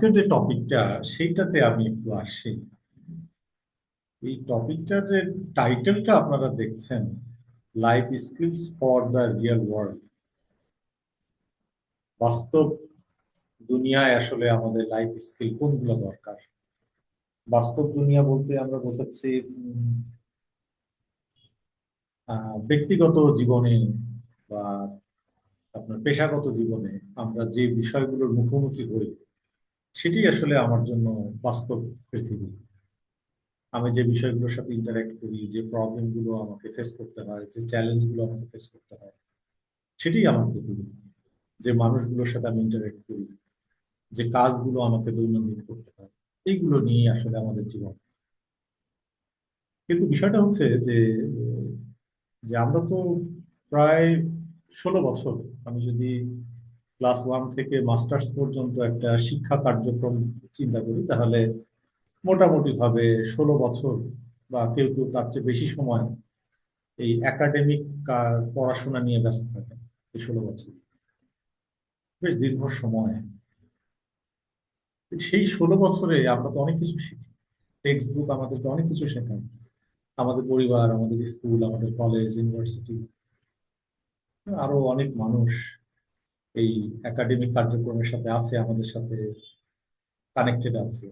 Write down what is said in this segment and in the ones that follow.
আজকের যে টপিকটা সেইটাতে আমি একটু আসি। এই টপিকটার যে টাইটেলটা আপনারা দেখছেন, life skills for the real world. বাস্তব দুনিয়ায় আসলে আমাদের লাইফ স্কিল কোনগুলো দরকার। বাস্তব দুনিয়া বলতে আমরা বোঝাচ্ছি ব্যক্তিগত জীবনে বা আপনার পেশাগত জীবনে আমরা যে বিষয়গুলোর মুখোমুখি হই, সেটি আসলে আমার জন্য বাস্তব পৃথিবী। আমি যে বিষয়গুলোর সাথে ইন্টারঅ্যাক্ট করি, যে প্রবলেম গুলো আমাকে ফেস করতে হয়, যে চ্যালেঞ্জ গুলো আমাকে ফেস করতে হয়, সেটাই আমার পৃথিবী। যে মানুষগুলোর সাথে আমি ইন্টারঅ্যাক্ট করি, যে কাজগুলো আমাকে দৈনন্দিন করতে হয়, এইগুলো নিয়ে আসলে আমাদের জীবন। কিন্তু বিষয়টা হচ্ছে যে যে আমরা তো প্রায় 16 বছর, আমি যদি ক্লাস 1 থেকে মাস্টার্স পর্যন্ত একটা শিক্ষা কার্যক্রম চিন্তা করি, তাহলে মোটামুটি ভাবে 16 বছর বা কেউ কেউ তার চেয়ে বেশি সময় এই একাডেমিক পড়াশোনা নিয়ে ব্যস্ত থাকেন। এই 16 বছর বেশ দীর্ঘ সময়। সেই 16 বছরে আমরা তো অনেক কিছু শিখি। টেক্সট বুক আমাদেরকে অনেক কিছু শেখায়। আমাদের পরিবার, আমাদের স্কুল, আমাদের কলেজ, ইউনিভার্সিটি, আরো অনেক মানুষ এই একাডেমিক কার্যক্রমের সাথে আছে, আমাদের সাথে কানেক্টেড আছে।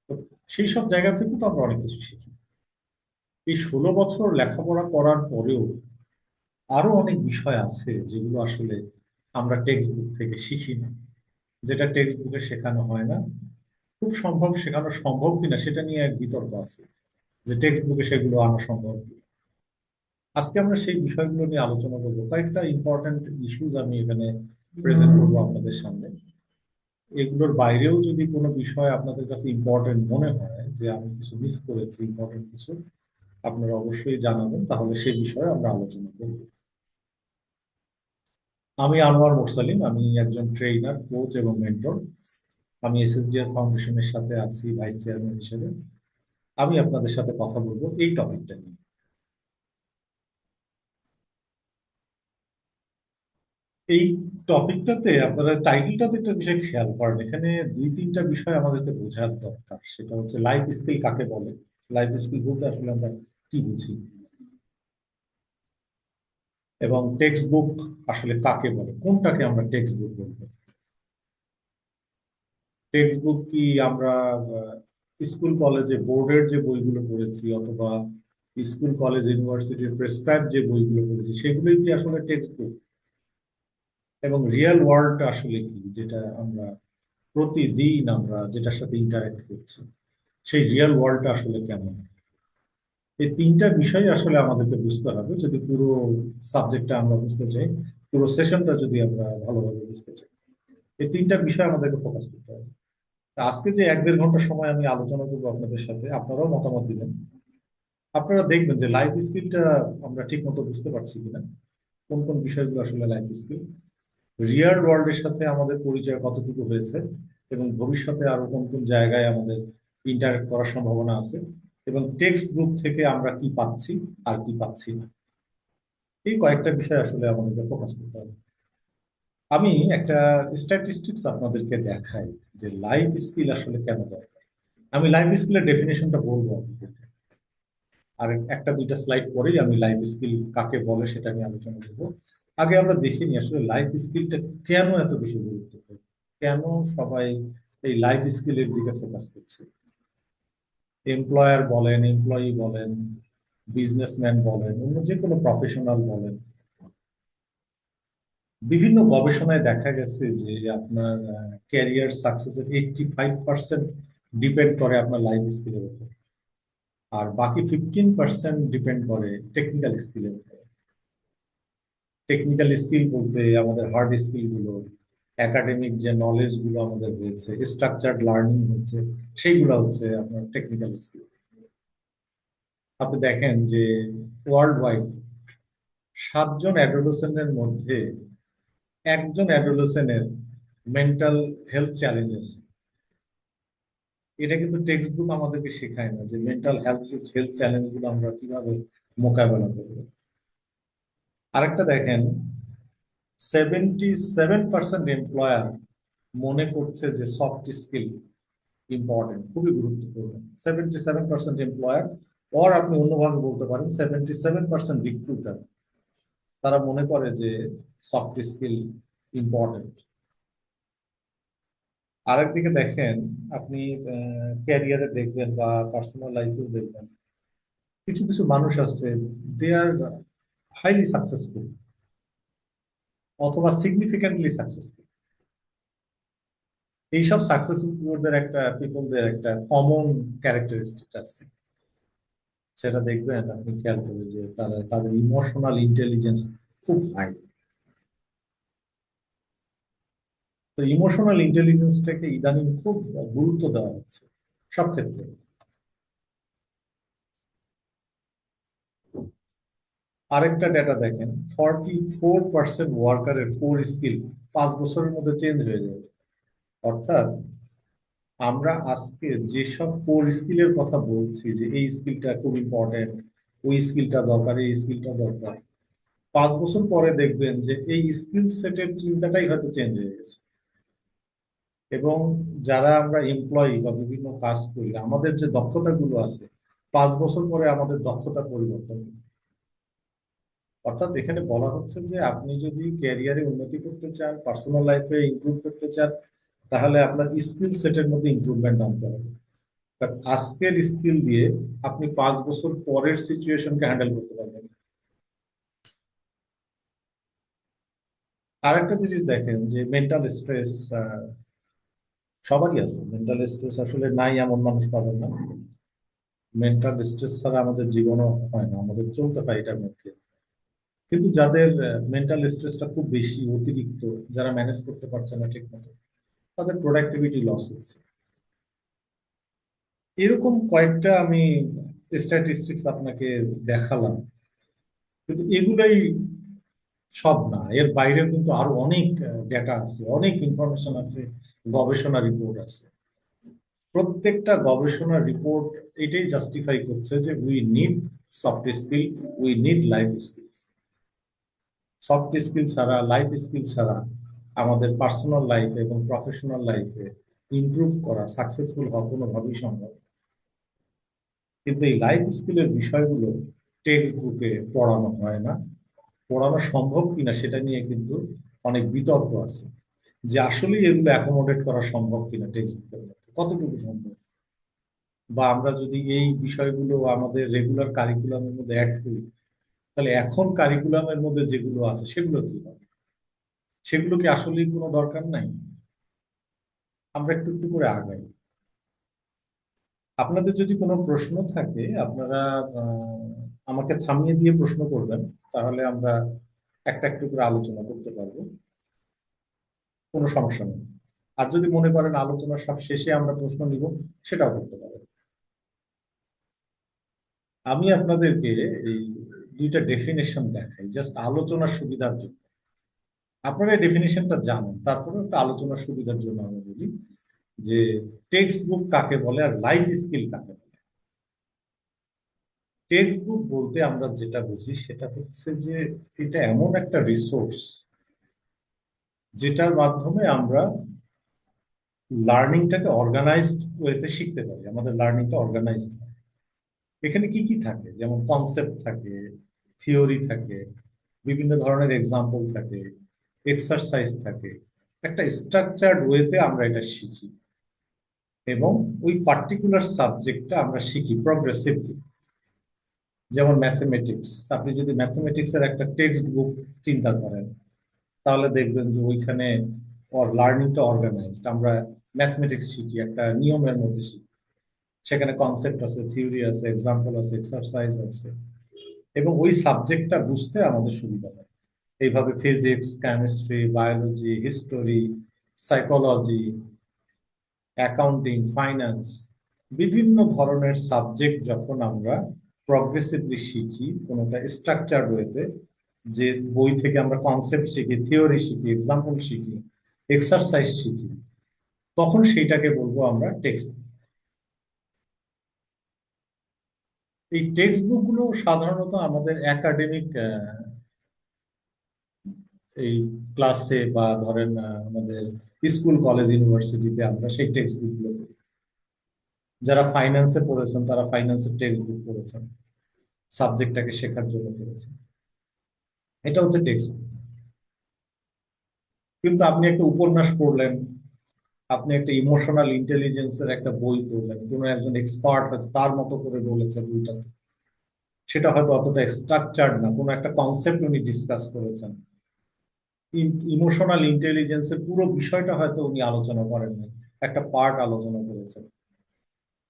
তো সেই সব জায়গা থেকে তো আমরা অনেক কিছু শিখি। এই 16 বছর লেখাপড়া করার পরেও আরো অনেক বিষয় আছে যেগুলো আসলে আমরা টেক্সট বুক থেকে শিখি না, যেটা টেক্সট বুকে শেখানো হয় না। খুব সম্ভব শেখানো সম্ভব কিনা সেটা নিয়ে এক বিতর্ক আছে, যে টেক্সট বুকে সেগুলো আনা সম্ভব কিনা। আজকে আমরা সেই বিষয়গুলো নিয়ে আলোচনা করবো। কয়েকটা ইম্পর্টেন্ট ইস্যুজ আমি এখানে প্রেজেন্ট করবো আপনাদের সামনে। এগুলোর বাইরেও যদি কোনো বিষয় আপনাদের কাছে ইম্পর্টেন্ট মনে হয়, যে আমি কিছু মিস করেছি ইম্পর্টেন্ট কিছু, আপনারা অবশ্যই জানাবেন, তাহলে সেই বিষয়ে আমরা আলোচনা করব। আমি আনোয়ার মোরসালিন, আমি একজন ট্রেইনার, কোচ এবং মেন্টর। আমি এসএসডিআর ফাউন্ডেশনের সাথে আছি ভাইস চেয়ারম্যান হিসেবে। আমি আপনাদের সাথে কথা বলবো এই টপিকটা নিয়ে। এই টপিকটাতে আপনারা টাইটেলটাতে একটা বিষয় খেয়াল করেন, এখানে দুই তিনটা বিষয় আমাদেরকে বোঝার দরকার। সেটা হচ্ছে লাইফ স্কিল কাকে বলে, লাইফ স্কিল বলতে আসলে আমরা কি বুঝি, এবং টেক্সট বুক আসলে কাকে বলে, কোনটাকে আমরা টেক্সট বুক বলবো। টেক্সট বুক কি আমরা স্কুল কলেজে বোর্ডের যে বইগুলো পড়েছি, অথবা স্কুল কলেজ ইউনিভার্সিটির প্রেসক্রাইব যে বইগুলো পড়েছি, সেগুলোই কি আসলে টেক্সট বুক? এবং রিয়েল ওয়ার্ল্ড আসলে কি, যেটা আমরা প্রতিদিন আমরা যেটার সাথে ইন্টারেক্ট করছি, সেই রিয়েল ওয়ার্ল্ডটা আসলে কেমন? এই তিনটা বিষয় আসলে আমাদেরকে বুঝতে হবে যদি পুরো সাবজেক্টটা আমরা বুঝতে চাই, পুরো সেশনটা যদি আমরা ভালোভাবে বুঝতে চাই। এই তিনটা বিষয় আমাদেরকে ফোকাস করতে হবে। তা আজকে যে 1-1.5 ঘন্টা সময় আমি আলোচনা করবো আপনাদের সাথে, আপনারাও মতামত দিবেন। আপনারা দেখবেন যে লাইফ স্কিলটা আমরা ঠিক মতো বুঝতে পারছি কিনা, কোন কোন বিষয়গুলো আসলে লাইফ স্কিল, রিয়েল ওয়ার্ল্ডের সাথে আমাদের পরিচয় কতটুকু হয়েছে, এবং ভবিষ্যতে আরো কোন কোন জায়গায় আমাদের ইন্টারেক্ট করার সম্ভাবনা আছে, এবং টেক্সট বুক থেকে আমরা কি পাচ্ছি আর কি পাচ্ছি না। এই কয়েকটা বিষয় আসলে আমাদেরকে ফোকাস করতে হবে। আমি একটা স্ট্যাটিস্টিক্স আপনাদেরকে দেখাই যে লাইফ স্কিল আসলে কেন দরকার। আমি লাইফ স্কিলের ডেফিনেশনটা বলবো আপনাদেরকে, আর একটা দুইটা স্লাইড পরেই আমি লাইফ স্কিল কাকে বলে সেটা নিয়ে আলোচনা করবো। আগে আমরা দেখে নিই আসলে লাইফ স্কিলটা কেন এত বেশি গুরুত্বপূর্ণ, কেন সবাই এই লাইফ স্কিলের দিকে ফোকাস করছে। এমপ্লয়ার বলেন, এমপ্লয়ি বলেন, বিজনেসম্যান বলেন, অন্য যে কোনো প্রফেশনাল বলেন, বিভিন্ন গবেষণায় দেখা গেছে যে আপনার ক্যারিয়ার সাকসেসের 85% ডিপেন্ড করে আপনার লাইফ স্কিলের উপর, আর বাকি 15% ডিপেন্ড করে টেকনিক্যাল স্কিলের উপর। টেকনিক্যাল স্কিল বলতে আমাদের হার্ড স্কিল গুলো, একাডেমিক যে নলেজ গুলো আমাদের হয়েছে, স্ট্রাকচার্ড লার্নিং হচ্ছে, সেইগুলো হচ্ছে আপনার টেকনিক্যাল স্কিল। আপনি দেখেন যে ওয়ার্ল্ড ওয়াইড 7 জন অ্যাডোলেসেন্টের মধ্যে একজন অ্যাডোলেসেন্টের মেন্টাল হেলথ চ্যালেঞ্জ আছে। এটা কিন্তু টেক্সট বুক আমাদেরকে শেখায় না যে মেন্টাল হেলথ হেলথ চ্যালেঞ্জ গুলো আমরা কিভাবে মোকাবেলা করবো। আরেকটা দেখেন, 77% এমপ্লয়ার মনে করছে যে সফট স্কিল ইম্পর্টেন্ট, খুবই গুরুত্বপূর্ণ। 77% এমপ্লয়ার, or আপনি অন্যভাবে বলতে পারেন 77% রিক্রুটার, তারা মনে করে যে সফট স্কিল ইম্পর্টেন্ট। আরেকদিকে দেখেন আপনি, ক্যারিয়ারে দেখবেন বা পার্সোনাল লাইফেও দেখবেন, কিছু কিছু মানুষ আছে, দে আর হাইলি সাকসেসফুল অথবা সিগনিফিকেন্টলি সাকসেসফুল। এইসব সাকসেসফুলদের একটা পিপলদের একটা কমন ক্যারেক্টারিস্টিক আছে, সেটা দেখবেন আপনি খেয়াল করে যে তারা তাদের ইমোশনাল ইন্টেলিজেন্স খুব হাই। তো ইমোশনাল ইন্টেলিজেন্সটাকে ইদানিং খুব গুরুত্ব দেওয়া হচ্ছে সব ক্ষেত্রে। আরেকটা ডেটা দেখেন, 44% ওয়ার্কারের কোর স্কিল 5 বছরের মধ্যে চেঞ্জ হয়ে যাবে। অর্থাৎ আমরা আজকে যেসব কোর স্কিলের কথা বলছি যে এই স্কিলটা খুব ইম্পর্টেন্ট, ওই স্কিলটা দরকার, এই স্কিলটা দরকার, 5 বছর পরে দেখবেন যে এই স্কিল সেটের চিন্তাটাই হয়তো চেঞ্জ হয়ে গেছে। এবং যারা আমরা এমপ্লয়ি বা বিভিন্ন কাজ করি, আমাদের যে দক্ষতাগুলো আছে, 5 বছর পরে আমাদের দক্ষতা পরিবর্তন হবে। অর্থাৎ এখানে বলা হচ্ছে যে আপনি যদি ক্যারিয়ারে উন্নতি করতে চান, পার্সোনাল লাইফে ইমপ্রুভ করতে চান, তাহলে আপনার স্কিল সেটের মধ্যে ইমপ্রুভমেন্ট আনতে হবে। বাট আজকের স্কিল দিয়ে আপনি 5 বছর পরের সিচুয়েশনকে হ্যান্ডেল করতে পারবেন। আরেকটা জিনিস দেখেন যে মেন্টাল স্ট্রেস সবারই আছে। মেন্টাল স্ট্রেস আসলে নাই এমন মানুষ পাবেন না। মেন্টাল স্ট্রেস ছাড়া আমাদের জীবনও হয় না, আমাদের চলতে হয় এটার মধ্যে। কিন্তু যাদের মেন্টাল স্ট্রেসটা খুব বেশি, অতিরিক্ত, যারা ম্যানেজ করতে পারছে না ঠিক মতো, তাদের প্রোডাক্টিভিটি লস হচ্ছে। এরকম কয়েকটা আমি স্ট্যাটিস্টিক্স আপনাকে দেখালাম, কিন্তু এগুলাই সব না, এর বাইরে কিন্তু আরো অনেক ডেটা আছে, অনেক ইনফরমেশন আছে, গবেষণা রিপোর্ট আছে। প্রত্যেকটা গবেষণা রিপোর্ট এটাই জাস্টিফাই করছে যে we need soft skill, we need life skill. Soft skill ছাড়া, লাইফ স্কিল ছাড়া আমাদের পার্সোনাল লাইফে এবং প্রফেশনাল লাইফে ইমপ্রুভ করা, সাকসেসফুল হওয়া কোনোভাবেই সম্ভব না। কিন্তু এই লাইফ স্কিলের বিষয়গুলো টেক্সট বুকে পড়ানো হয় না। পড়ানো সম্ভব কিনা সেটা নিয়ে কিন্তু অনেক বিতর্ক আছে, যে আসলে এগুলো অ্যাকোমোডেট করা সম্ভব কিনা টেক্সট বুকের মধ্যে, কতটুকু সম্ভব। বা আমরা যদি এই বিষয়গুলো আমাদের রেগুলার কারিকুলামের মধ্যে অ্যাড করি, তাহলে এখন কারিকুলামের মধ্যে যেগুলো আছে সেগুলো কি হবে? সেগুলো কি আসলেই কোনো দরকার নাই? আমরা একটু একটু করে আগাই। আপনাদের যদি কোনো প্রশ্ন থাকে, আপনারা আমাকে থামিয়ে দিয়ে প্রশ্ন করবেন, তাহলে আমরা একটা একটু করে আলোচনা করতে পারবো, কোনো সমস্যা নেই। আর যদি মনে করেন আলোচনার সব শেষে আমরা প্রশ্ন নিব, সেটাও করতে পারেন। আমি আপনাদেরকে এই দুইটা ডেফিনেশন দেখাই জাস্ট আলোচনার সুবিধার জন্য। আপনারা এই ডেফিনেশনটা জানেন, তারপরে একটা আলোচনার সুবিধার জন্য আমি বলি যে টেক্সট বুক কাকে বলে আর লাইফ স্কিল কাকে বলে। টেক্সট বুক বলতে আমরা যেটা বুঝি সেটা হচ্ছে যে এটা এমন একটা রিসোর্স যেটার মাধ্যমে আমরা লার্নিংটাকে অর্গানাইজড ওয়েতে শিখতে পারি, আমাদের লার্নিংটা অর্গানাইজড হয়। এখানে কি কি থাকে, যেমন কনসেপ্ট থাকে, থিওরি থাকে, বিভিন্ন ধরনের এক্সাম্পল থাকে, এক্সারসাইজ থাকে। একটা স্ট্রাকচার্ড ওয়েতে আমরা এটা শিখি, এবং ওই পার্টিকুলার সাবজেক্টটা আমরা শিখি প্রগ্রেসিভলি। যেমন ম্যাথমেটিক্স, আপনি যদি ম্যাথমেটিক্স এর একটা টেক্সট বুক চিন্তা করেন, তাহলে দেখবেন যে ওইখানে লার্নিংটা অর্গানাইজড। আমরা ম্যাথমেটিক্স শিখি একটা নিয়মের মধ্যে শিখি, সেখানে কনসেপ্ট আছে, থিওরি আছে, এক্সাম্পল আছে, এক্সারসাইজ আছে, এবং ওই সাবজেক্টটা বুঝতে আমাদের সুবিধা হয়। এইভাবে physics, chemistry, biology, history, psychology, accounting, finance, বিভিন্ন ধরনের সাবজেক্ট যখন আমরা প্রগ্রেসিভলি শিখি কোনোটা স্ট্রাকচার ওয়েতে, যে বই থেকে আমরা কনসেপ্ট শিখি, থিওরি শিখি, এক্সাম্পল শিখি, এক্সারসাইজ শিখি, তখন সেইটাকে বলবো আমরা টেক্সট। এই টেক্সট বুক গুলো সাধারণত আমাদের একাডেমিক এই ক্লাসে বা ধরেন আমাদের স্কুল কলেজ ইউনিভার্সিটিতে আমরা সেই টেক্সট বুকগুলো পড়ি। যারা ফাইন্যান্সে পড়েছেন তারা ফাইন্যান্সের টেক্সট বুক পড়েছেন, সাবজেক্টটাকে শেখার জন্য পড়েছেন। এটা হচ্ছে টেক্সট বুক। কিন্তু আপনি একটা উপন্যাস পড়লেন, আপনি একটা ইমোশনাল ইন্টেলিজেন্সের একটা বই পড়লেন, কোনো একজন এক্সপার্ট হয়তো তার মতো করে বলেছে বইটাতে, সেটা হয়তো অতটা স্ট্রাকচার্ড না, কোনো একটা কনসেপ্ট উনি ডিসকাস করেছেন, ইমোশনাল ইন্টেলিজেন্সের পুরো বিষয়টা হয়তো উনি আলোচনা করেন নাই, একটা পার্ট আলোচনা করেছেন।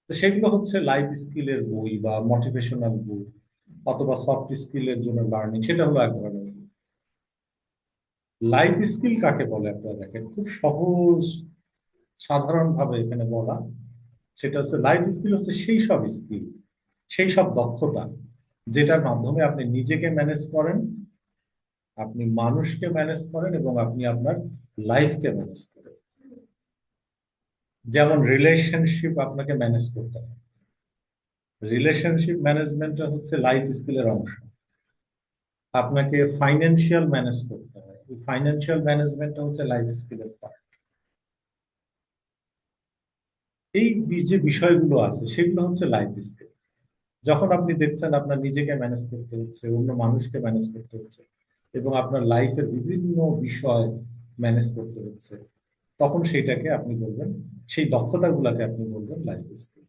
তো সেগুলো হচ্ছে লাইফ স্কিলের বই বা মোটিভেশনাল বই, অথবা সফট স্কিলের জন্য লার্নিং, সেটা হলো এক ধরনের বই। লাইফ স্কিল কাকে বলে আপনারা দেখেন, খুব সহজ সাধারণ ভাবে এখানে বলা, সেটা হচ্ছে লাইফ স্কিল হচ্ছে সেই সব স্কিল, সেই সব দক্ষতা যেটার মাধ্যমে আপনি নিজেকে ম্যানেজ করেন, আপনি মানুষকে ম্যানেজ করেন, এবং আপনি আপনার লাইফকে ম্যানেজ করেন। যেমন রিলেশনশিপ আপনাকে ম্যানেজ করতে হবে, রিলেশনশিপ ম্যানেজমেন্টটা হচ্ছে লাইফ স্কিলের অংশ। আপনাকে ফাইন্যান্সিয়াল ম্যানেজ করতে হয়, এই ফাইন্যান্সিয়াল ম্যানেজমেন্টটা হচ্ছে লাইফ স্কিলের পার্ট। এই যে বিষয়গুলো আছে সেগুলো হচ্ছে লাইফ স্কিল। যখন আপনি দেখছেন আপনার নিজেকে ম্যানেজ করতে হচ্ছে, অন্য মানুষকে ম্যানেজ করতে হচ্ছে, এবং আপনার লাইফের বিভিন্ন বিষয় ম্যানেজ করতে হচ্ছে, তখন সেইটাকে আপনি বলবেন, সেই দক্ষতাগুলোকে আপনি বলবেন লাইফ স্কিল।